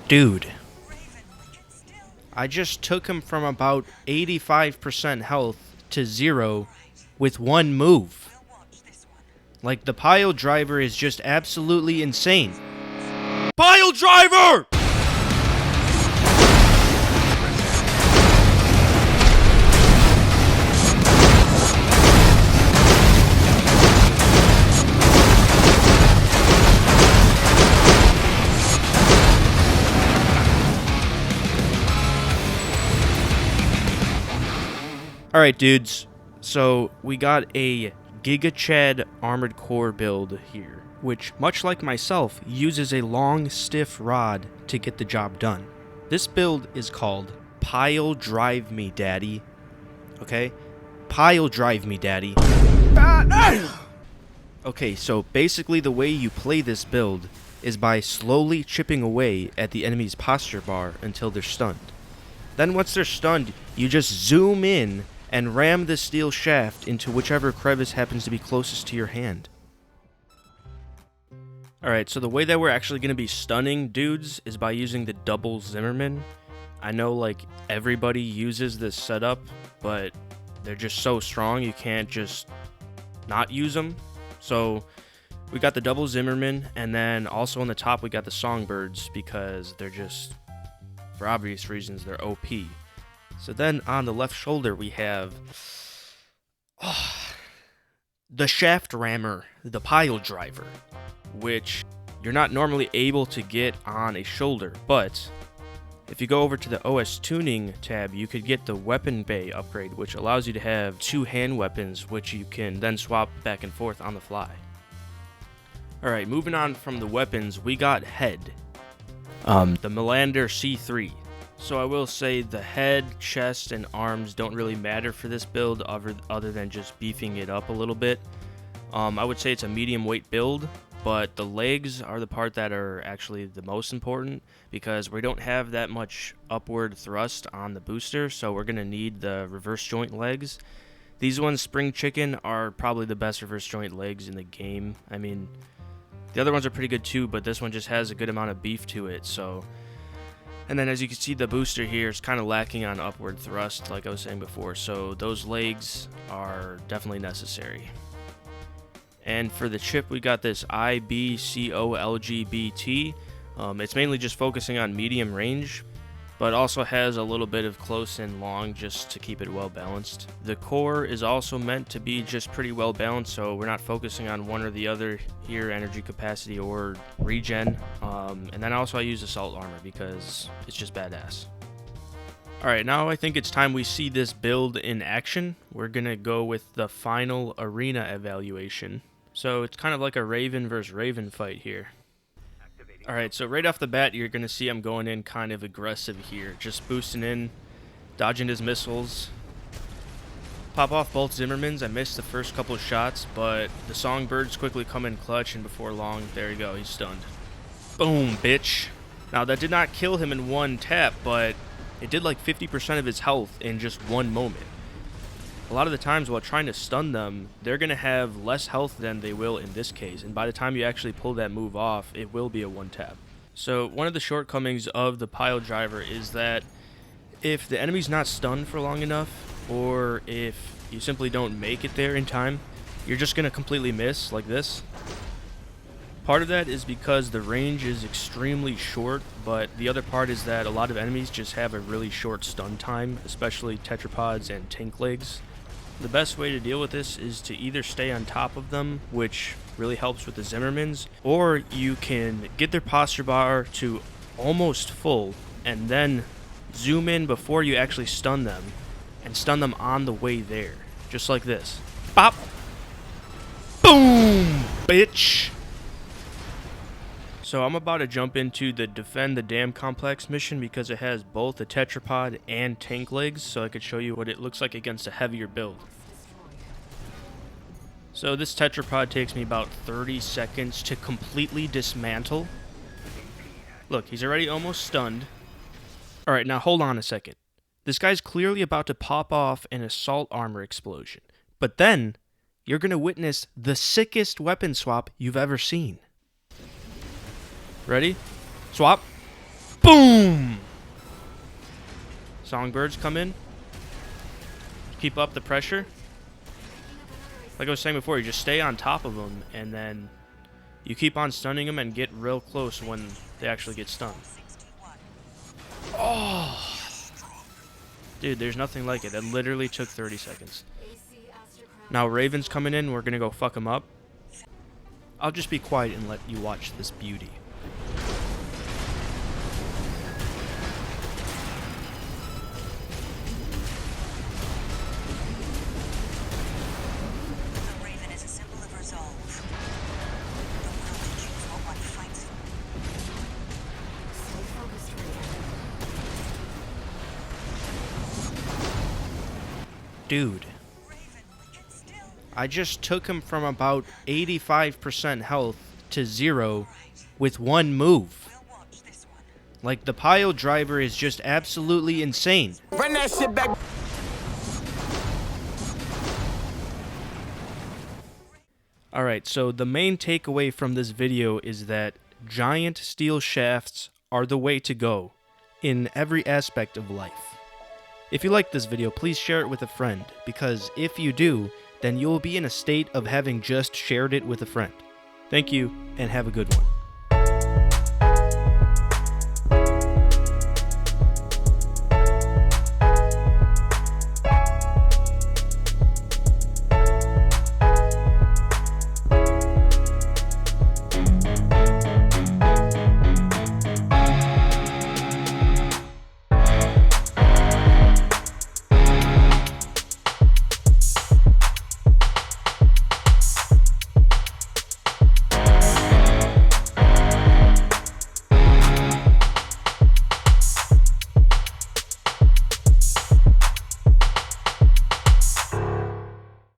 Dude, I just took him from about 85% health to 0 with one move. Like, the pile driver is just absolutely insane. Pile driver! Alright, dudes, so we got a Giga Chad Armored Core build here, which, much like myself, uses a long, stiff rod to get the job done. This build is called Pile Drive Me Daddy, okay? Pile Drive Me Daddy. Okay, so basically the way you play this build is by slowly chipping away at the enemy's posture bar until they're stunned. Then once they're stunned, you just zoom in and ram the steel shaft into whichever crevice happens to be closest to your hand. Alright, so the way that we're actually going to be stunning dudes is by using the double Zimmerman. I know, like, everybody uses this setup, but they're just so strong you can't just not use them. So we got the double Zimmerman, and then also on the top we got the Songbirds because they're just, for obvious reasons, they're OP. So then on the left shoulder we have the Shaft Rammer, the Pile Driver, which you're not normally able to get on a shoulder, but if you go over to the OS Tuning tab, you could get the Weapon Bay upgrade, which allows you to have 2 hand weapons, which you can then swap back and forth on the fly. Alright, moving on from the weapons, we got Head, the Melander C3. So I will say the head, chest, and arms don't really matter for this build other than just beefing it up a little bit. I would say it's a medium weight build, but the legs are the part that are actually the most important because we don't have that much upward thrust on the booster, so we're going to need the reverse joint legs. These ones, Spring Chicken, are probably the best reverse joint legs in the game. I mean, the other ones are pretty good too, but this one just has a good amount of beef to it, so... And then as you can see, the booster here is kind of lacking on upward thrust, like I was saying before, so those legs are definitely necessary. And for the chip, we got this IBCOLGBT. It's mainly just focusing on medium range, but also has a little bit of close and long just to keep it well balanced. The core is also meant to be just pretty well balanced, so we're not focusing on one or the other here, energy capacity or regen. And then also I use assault armor because it's just badass. Alright, now I think it's time we see this build in action. We're gonna go with the final arena evaluation. So it's kind of like a Raven versus Raven fight here. Alright, so right off the bat, you're going to see I'm going in kind of aggressive here. Just boosting in, dodging his missiles. Pop off both Zimmermans. I missed the first couple of shots, but the Songbirds quickly come in clutch, and before long, there you go, he's stunned. Boom, bitch. Now, that did not kill him in one tap, but it did like 50% of his health in just one moment. A lot of the times while trying to stun them, they're going to have less health than they will in this case, and by the time you actually pull that move off, it will be a one-tap. So one of the shortcomings of the Pile Driver is that if the enemy's not stunned for long enough, or if you simply don't make it there in time, you're just going to completely miss, like this. Part of that is because the range is extremely short, but the other part is that a lot of enemies just have a really short stun time, especially tetrapods and tank legs. The best way to deal with this is to either stay on top of them, which really helps with the Zimmermans, or you can get their posture bar to almost full and then zoom in before you actually stun them and stun them on the way there, just like this. Bop! Boom, bitch! So I'm about to jump into the Defend the Dam Complex mission because it has both the tetrapod and tank legs, so I could show you what it looks like against a heavier build. So this tetrapod takes me about 30 seconds to completely dismantle. Look, he's already almost stunned. Alright, now hold on a second. This guy's clearly about to pop off an assault armor explosion. But then, you're going to witness the sickest weapon swap you've ever seen. Ready? Swap. Boom! Songbirds come in. Keep up the pressure. Like I was saying before, you just stay on top of them, and then you keep on stunning them and get real close when they actually get stunned. Oh! Dude, there's nothing like it. That literally took 30 seconds. Now Raven's coming in. We're going to go fuck him up. I'll just be quiet and let you watch this beauty. Dude, I just took him from about 85% health to 0 with one move. Like, the pile driver is just absolutely insane. Run that shit back. Alright, so the main takeaway from this video is that giant steel shafts are the way to go in every aspect of life. If you liked this video, please share it with a friend, because if you do, then you'll be in a state of having just shared it with a friend. Thank you, and have a good one.